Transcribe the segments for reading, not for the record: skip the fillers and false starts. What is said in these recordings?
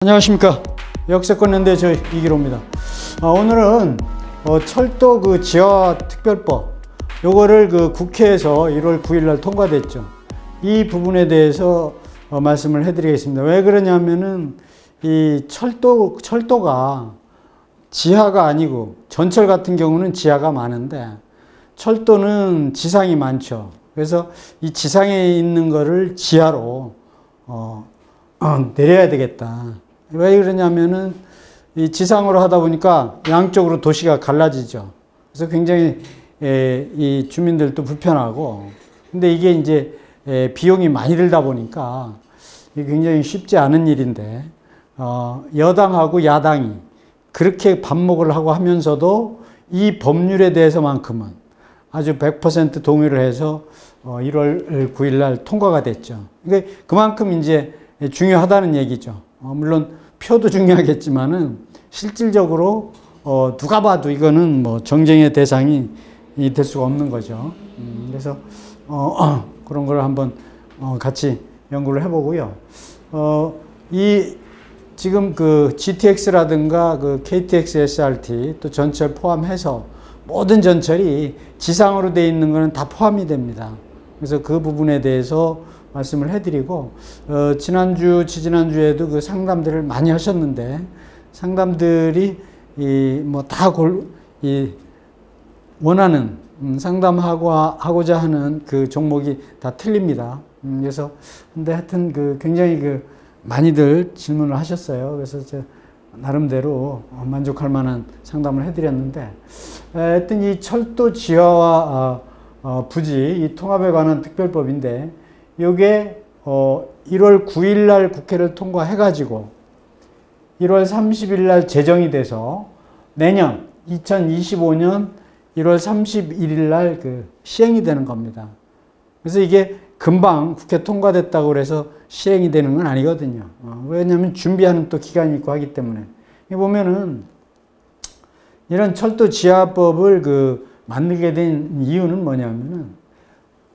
안녕하십니까. 역세권연대 저 이기로입니다. 오늘은 철도 그 지하특별법 요거를 그 국회에서 1월 9일 날 통과됐죠. 이 부분에 대해서 말씀을 해드리겠습니다. 왜 그러냐면은 이 철도가 지하가 아니고 전철 같은 경우는 지하가 많은데 철도는 지상이 많죠. 그래서 이 지상에 있는 거를 지하로 내려야 되겠다. 왜 그러냐면은 이 지상으로 하다 보니까 양쪽으로 도시가 갈라지죠. 그래서 굉장히 이 주민들도 불편하고, 근데 이게 이제 비용이 많이 들다 보니까 이게 굉장히 쉽지 않은 일인데, 여당하고 야당이 그렇게 반목을 하고 하면서도 이 법률에 대해서만큼은 아주 100% 동의를 해서 1월 9일 날 통과가 됐죠. 그러니까 그만큼 이제 중요하다는 얘기죠. 물론 표도 중요하겠지만은 실질적으로 누가 봐도 이거는 뭐 정쟁의 대상이 될 수가 없는 거죠. 그래서 그런 걸 한번 같이 연구를 해보고요. 이 지금 그 GTX라든가 그 KTX, SRT 또 전철 포함해서 모든 전철이 지상으로 되어 있는 거는 다 포함이 됩니다. 그래서 그 부분에 대해서 말씀을 해드리고, 지난주, 지지난주에도 그 상담들을 많이 하셨는데, 상담들이 원하는, 상담하고자 하는 그 종목이 다 틀립니다. 그래서, 근데 하여튼 굉장히 많이들 질문을 하셨어요. 그래서 나름대로 만족할 만한 상담을 해드렸는데, 하여튼 이 철도 지하와 부지, 이 통합에 관한 특별법인데, 요게 1월 9일 날 국회를 통과해가지고 1월 30일 날 제정이 돼서 내년 2025년 1월 31일 날 시행이 되는 겁니다. 그래서 이게 금방 국회 통과됐다고 그래서 시행이 되는 건 아니거든요. 왜냐하면 준비하는 또 기간이 있고 하기 때문에. 보면은 이런 철도 지하법을 만들게 된 이유는 뭐냐면은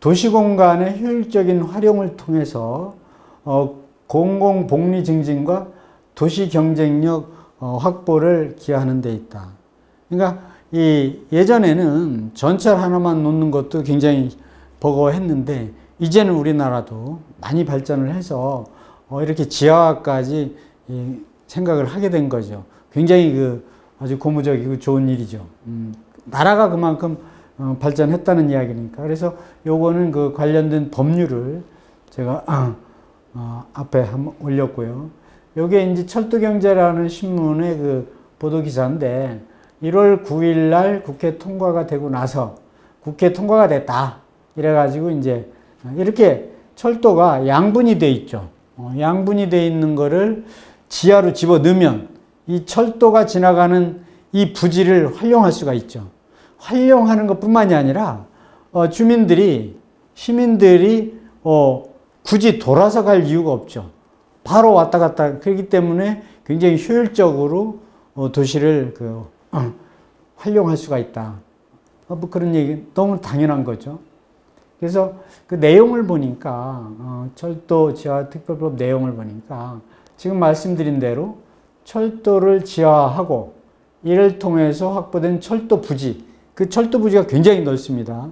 도시공간의 효율적인 활용을 통해서 공공복리 증진과 도시 경쟁력 확보를 기하는 데 있다. 그러니까 예전에는 전철 하나만 놓는 것도 굉장히 버거웠는데 이제는 우리나라도 많이 발전을 해서 이렇게 지하화까지 생각을 하게 된 거죠. 굉장히 아주 고무적이고 좋은 일이죠. 나라가 그만큼 발전했다는 이야기니까. 그래서 요거는 관련된 법률을 제가 앞에 한번 올렸고요. 요게 이제 철도경제라는 신문의 보도 기사인데 1월 9일 날 국회 통과가 되고 나서 국회 통과가 됐다. 이래가지고 이제 이렇게 철도가 양분이 돼 있죠. 양분이 돼 있는 거를 지하로 집어 넣으면 이 철도가 지나가는 이 부지를 활용할 수가 있죠. 활용하는 것뿐만이 아니라 시민들이 굳이 돌아서 갈 이유가 없죠. 바로 왔다 갔다. 그렇기 때문에 굉장히 효율적으로 도시를 활용할 수가 있다. 뭐 그런 얘기 너무 당연한 거죠. 그래서 그 내용을 보니까 철도 지하특별법 내용을 보니까 지금 말씀드린 대로 철도를 지하화하고 이를 통해서 확보된 철도 부지, 그 철도 부지가 굉장히 넓습니다.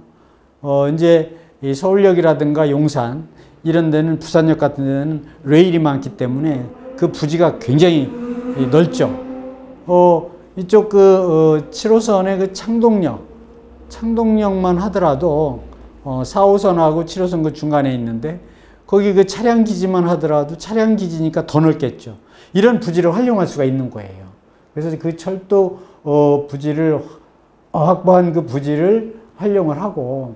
이제 이 서울역이라든가 용산 이런 데는, 부산역 같은 데는 레일이 많기 때문에 그 부지가 굉장히 넓죠. 이쪽 7호선의 창동역만 하더라도 4호선하고 7호선 그 중간에 있는데 거기 차량 기지만 하더라도 차량 기지니까 더 넓겠죠. 이런 부지를 활용할 수가 있는 거예요. 그래서 그 철도 부지를 확보한 그 부지를 활용을 하고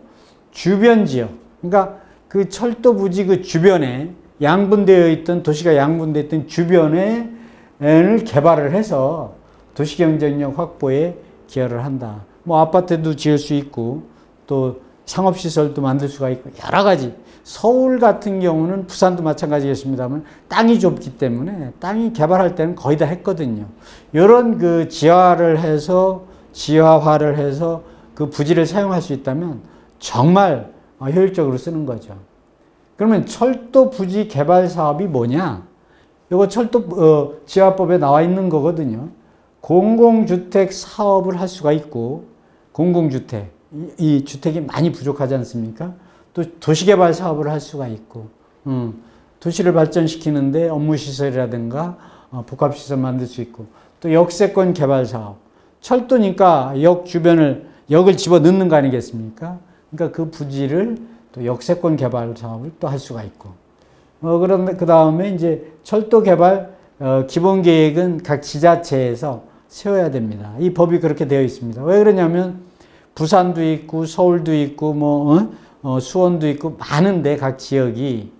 주변 지역, 그러니까 그 철도 부지 주변에 양분되어 있던, 도시가 양분되어 있던 주변에 개발을 해서 도시 경쟁력 확보에 기여를 한다. 뭐 아파트도 지을 수 있고 또 상업시설도 만들 수가 있고 여러 가지. 서울 같은 경우는 부산도 마찬가지겠습니다만 땅이 좁기 때문에 땅이 개발할 때는 거의 다 했거든요. 이런 지하화를 해서 그 부지를 사용할 수 있다면 정말 효율적으로 쓰는 거죠. 그러면 철도 부지 개발 사업이 뭐냐? 이거 철도 지하법에 나와 있는 거거든요. 공공주택 사업을 할 수가 있고, 공공주택, 이 주택이 많이 부족하지 않습니까? 또 도시개발 사업을 할 수가 있고, 도시를 발전시키는데 업무시설이라든가 복합시설 만들 수 있고, 또 역세권 개발 사업, 철도니까 역 주변을, 역을 집어 넣는 거 아니겠습니까? 그러니까 그 부지를 또 역세권 개발 사업을 또 할 수가 있고, 그런데 그 다음에 이제 철도 개발 기본 계획은 각 지자체에서 세워야 됩니다. 이 법이 그렇게 되어 있습니다. 왜 그러냐면 부산도 있고 서울도 있고 수원도 있고 많은데 각 지역이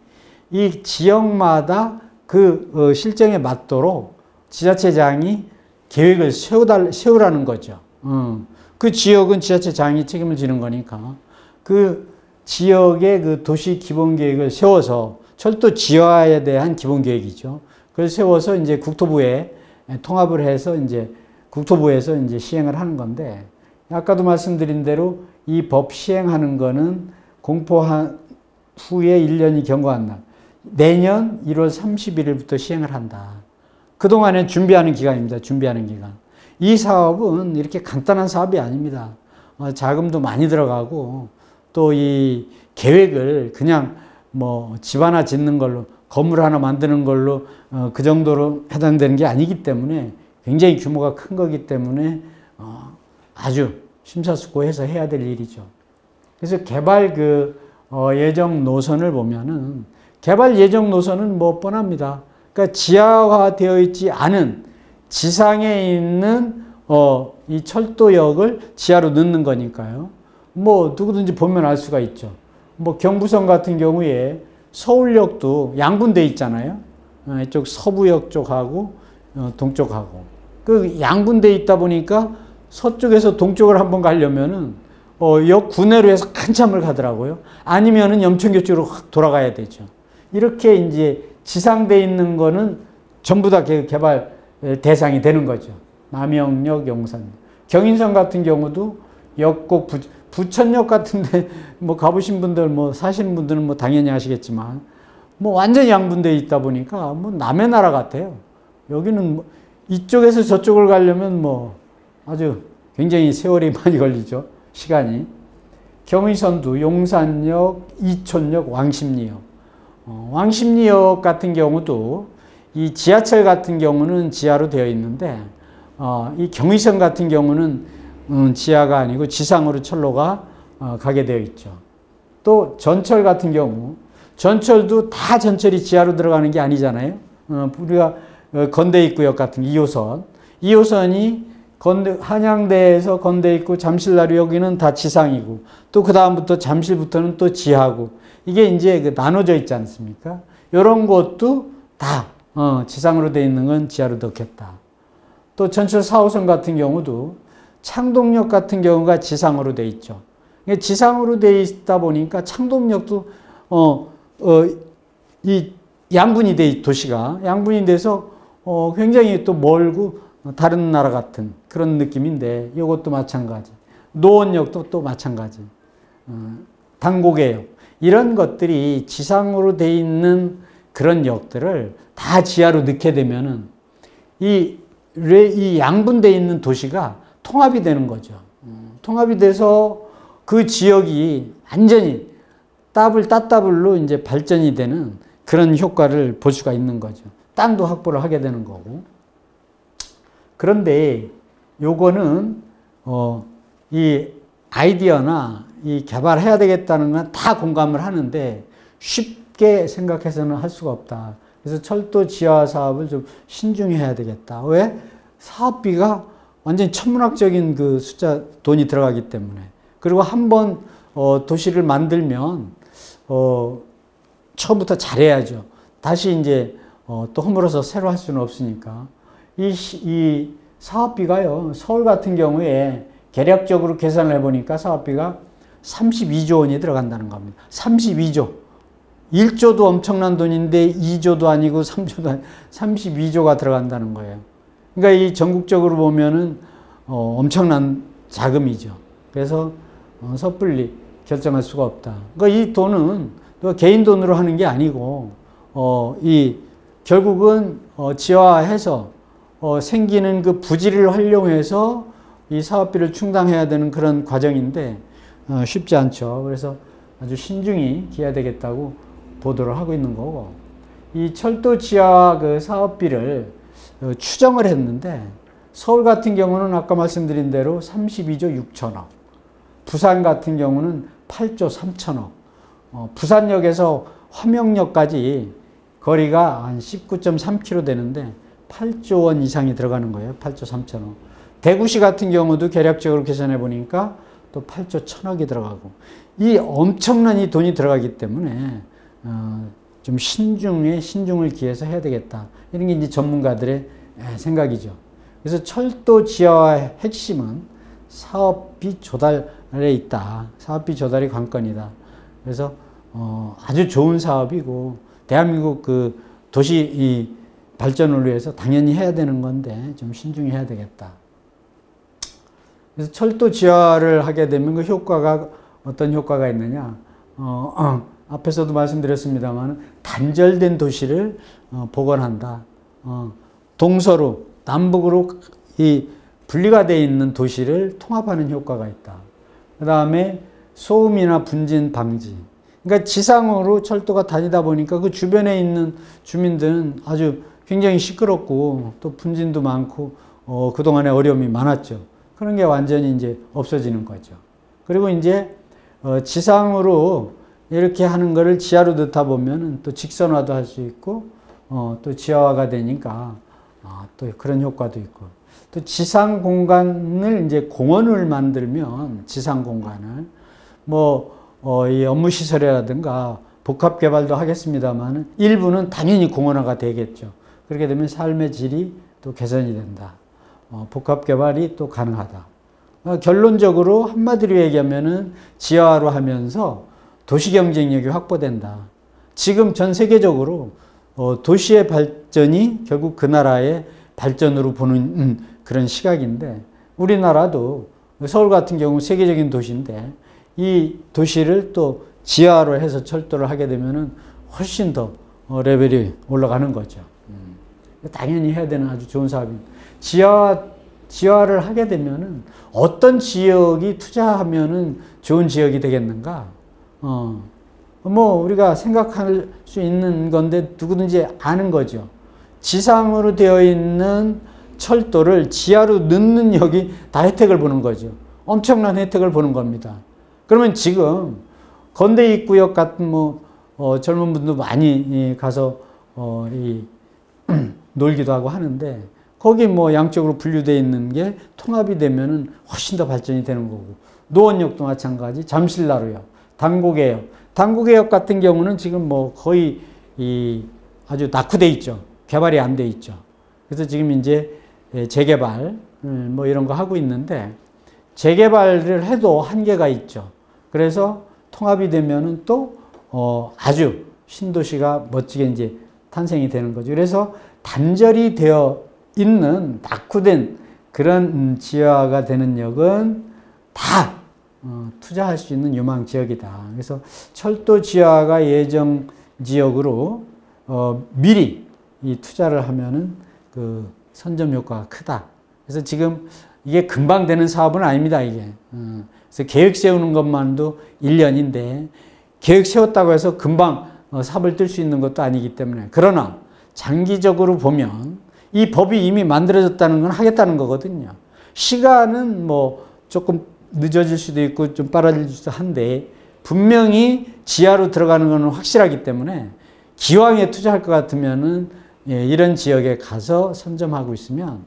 이 지역마다 그 실정에 맞도록 지자체장이 계획을 세우라는 거죠. 그 지역은 지자체장이 책임을 지는 거니까 그 지역의 그 도시 기본 계획을 세워서 철도 지하에 대한 기본 계획이죠. 그걸 세워서 이제 국토부에 통합을 해서 이제 국토부에서 이제 시행을 하는 건데, 아까도 말씀드린 대로 이 법 시행하는 거는 공포한 후에 1년이 경과한 날, 내년 1월 31일부터 시행을 한다. 그동안에 준비하는 기간입니다. 준비하는 기간. 이 사업은 이렇게 간단한 사업이 아닙니다. 자금도 많이 들어가고, 또 이 계획을 그냥 뭐 집 하나 짓는 걸로, 건물 하나 만드는 걸로 그 정도로 해당되는 게 아니기 때문에 굉장히 규모가 큰 거기 때문에 아주 심사숙고해서 해야 될 일이죠. 그래서 개발 예정 노선을 보면은, 개발 예정 노선은 뭐 뻔합니다. 그러니까 지하화되어 있지 않은 지상에 있는 이 철도역을 지하로 넣는 거니까요. 뭐 누구든지 보면 알 수가 있죠. 뭐 경부선 같은 경우에 서울역도 양분돼 있잖아요. 이쪽 서부역 쪽하고 동쪽하고. 그 양분돼 있다 보니까 서쪽에서 동쪽을 한번 가려면은 역 구내로 해서 한참을 가더라고요. 아니면은 염천교 쪽으로 확 돌아가야 되죠. 이렇게 이제 지상돼 있는 거는 전부 다 개발 대상이 되는 거죠. 남영역, 용산역. 경인선 같은 경우도 역곡 부천역 같은데 뭐 가보신 분들, 뭐 사시는 분들은 뭐 당연히 아시겠지만 뭐 완전히 양분되어 있다 보니까 뭐 남의 나라 같아요. 여기는 뭐 이쪽에서 저쪽을 가려면 뭐 아주 굉장히 세월이 많이 걸리죠. 시간이. 경의선도 용산역, 이촌역, 왕십리역. 왕십리역 같은 경우도 이 지하철 같은 경우는 지하로 되어 있는데 이 경의선 같은 경우는 지하가 아니고 지상으로 철로가 가게 되어 있죠. 또 전철 같은 경우, 전철도 다 전철이 지하로 들어가는 게 아니잖아요. 우리가 건대입구역 같은 2호선, 2호선이 한양대에서 건대입구, 잠실나루 여기는 다 지상이고, 또 그 다음부터 잠실부터는 또 지하고, 이게 이제 나눠져 있지 않습니까? 이런 것도 다 지상으로 되어 있는 건 지하로 넣겠다. 또 전철 4호선 같은 경우도 창동역 같은 경우가 지상으로 되어 있죠. 지상으로 되어 있다 보니까 창동역도 이 양분이 돼, 도시가 양분이 돼서 굉장히 또 멀고 다른 나라 같은 그런 느낌인데, 이것도 마찬가지. 노원역도 또 마찬가지. 당고개역, 이런 것들이 지상으로 되어 있는 그런 역들을 다 지하로 넣게 되면은 이 양분되어 있는 도시가 통합이 되는 거죠. 통합이 돼서 그 지역이 완전히 따블로 이제 발전이 되는 그런 효과를 볼 수가 있는 거죠. 땅도 확보를 하게 되는 거고. 그런데 요거는 이 아이디어나 이 개발해야 되겠다는 건 다 공감을 하는데 쉽게 생각해서는 할 수가 없다. 그래서 철도 지하 사업을 좀 신중해야 되겠다. 왜? 사업비가 완전히 천문학적인 그 숫자 돈이 들어가기 때문에. 그리고 한번 도시를 만들면 처음부터 잘해야죠. 다시 이제 또 허물어서 새로 할 수는 없으니까. 이 사업비가요, 서울 같은 경우에 계략적으로 계산을 해보니까 사업비가 32조 원이 들어간다는 겁니다. 32조. 1조도 엄청난 돈인데 2조도 아니고 3조도 아니고 32조가 들어간다는 거예요. 그러니까 이 전국적으로 보면은 엄청난 자금이죠. 그래서 섣불리 결정할 수가 없다. 그러니까 이 돈은 개인 돈으로 하는 게 아니고 이 결국은 지하화해서 생기는 그 부지를 활용해서 이 사업비를 충당해야 되는 그런 과정인데 쉽지 않죠. 그래서 아주 신중히 기해야 되겠다고 보도를 하고 있는 거고, 이 철도 지하 그 사업비를 추정을 했는데 서울 같은 경우는 아까 말씀드린 대로 32조 6천억, 부산 같은 경우는 8조 3천억, 부산역에서 화명역까지 거리가 한 19.3km 되는데 8조 원 이상이 들어가는 거예요. 8조 3천억. 대구시 같은 경우도 계략적으로 계산해 보니까 또 8조 1천억이 들어가고, 이 엄청난 이 돈이 들어가기 때문에 좀 신중을 기해서 해야 되겠다. 이런 게 이제 전문가들의 생각이죠. 그래서 철도 지하화의 핵심은 사업비 조달에 있다. 사업비 조달이 관건이다. 그래서 아주 좋은 사업이고 대한민국 그 도시 이 발전을 위해서 당연히 해야 되는 건데 좀 신중히 해야 되겠다. 그래서 철도 지하를 하게 되면 그 효과가 어떤 효과가 있느냐? 앞에서도 말씀드렸습니다만 단절된 도시를 복원한다. 동서로 남북으로 이 분리가 되어 있는 도시를 통합하는 효과가 있다. 그 다음에 소음이나 분진 방지. 그러니까 지상으로 철도가 다니다 보니까 그 주변에 있는 주민들은 아주 굉장히 시끄럽고 또 분진도 많고 그동안에 어려움이 많았죠. 그런 게 완전히 이제 없어지는 거죠. 그리고 이제 지상으로 이렇게 하는 거를 지하로 넣다 보면 또 직선화도 할 수 있고 또 지하화가 되니까 또 그런 효과도 있고, 또 지상 공간을 이제 공원을 만들면 지상 공간을 이 업무 시설이라든가 복합 개발도 하겠습니다만 일부는 당연히 공원화가 되겠죠. 그렇게 되면 삶의 질이 또 개선이 된다. 복합 개발이 또 가능하다. 결론적으로 한마디로 얘기하면은 지하화로 하면서 도시 경쟁력이 확보된다. 지금 전 세계적으로 도시의 발전이 결국 그 나라의 발전으로 보는 그런 시각인데, 우리나라도 서울 같은 경우 세계적인 도시인데 이 도시를 또 지하로 해서 철도를 하게 되면은 훨씬 더 레벨이 올라가는 거죠. 당연히 해야 되는 아주 좋은 사업입니다. 지하를 하게 되면은 어떤 지역이 투자하면은 좋은 지역이 되겠는가? 우리가 생각할 수 있는 건데 누구든지 아는 거죠. 지상으로 되어 있는 철도를 지하로 넣는 역이 다 혜택을 보는 거죠. 엄청난 혜택을 보는 겁니다. 그러면 지금 건대 입구역 같은 젊은 분도 많이 가서 놀기도 하고 하는데, 거기 양쪽으로 분류되어 있는 게 통합이 되면은 훨씬 더 발전이 되는 거고, 노원역도 마찬가지, 잠실나루역, 당구개역 같은 경우는 지금 거의 아주 낙후돼 있죠. 개발이 안 돼 있죠. 그래서 지금 이제 재개발 이런 거 하고 있는데, 재개발을 해도 한계가 있죠. 그래서 통합이 되면은 또 아주 신도시가 멋지게 이제 탄생이 되는 거죠. 그래서 단절이 되어 있는 낙후된 그런 지하가 되는 역은 다 투자할 수 있는 유망 지역이다. 그래서 철도 지하가 예정 지역으로 미리 이 투자를 하면은 그 선점 효과가 크다. 그래서 지금 이게 금방 되는 사업은 아닙니다, 이게. 그래서 계획 세우는 것만도 1년인데 계획 세웠다고 해서 금방 삽을 뜰 수 있는 것도 아니기 때문에, 그러나 장기적으로 보면 이 법이 이미 만들어졌다는 건 하겠다는 거거든요. 시간은 조금 늦어질 수도 있고 좀 빨라질 수도 한데 분명히 지하로 들어가는 것은 확실하기 때문에 기왕에 투자할 것 같으면은 이런 지역에 가서 선점하고 있으면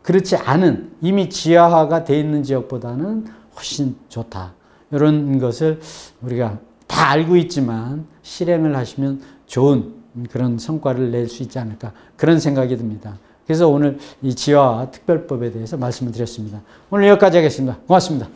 그렇지 않은 이미 지하화가 돼 있는 지역보다는 훨씬 좋다. 이런 것을 우리가 다 알고 있지만 실행을 하시면 좋은 그런 성과를 낼 수 있지 않을까, 그런 생각이 듭니다. 그래서 오늘 이 지하화 특별법에 대해서 말씀을 드렸습니다. 오늘 여기까지 하겠습니다. 고맙습니다.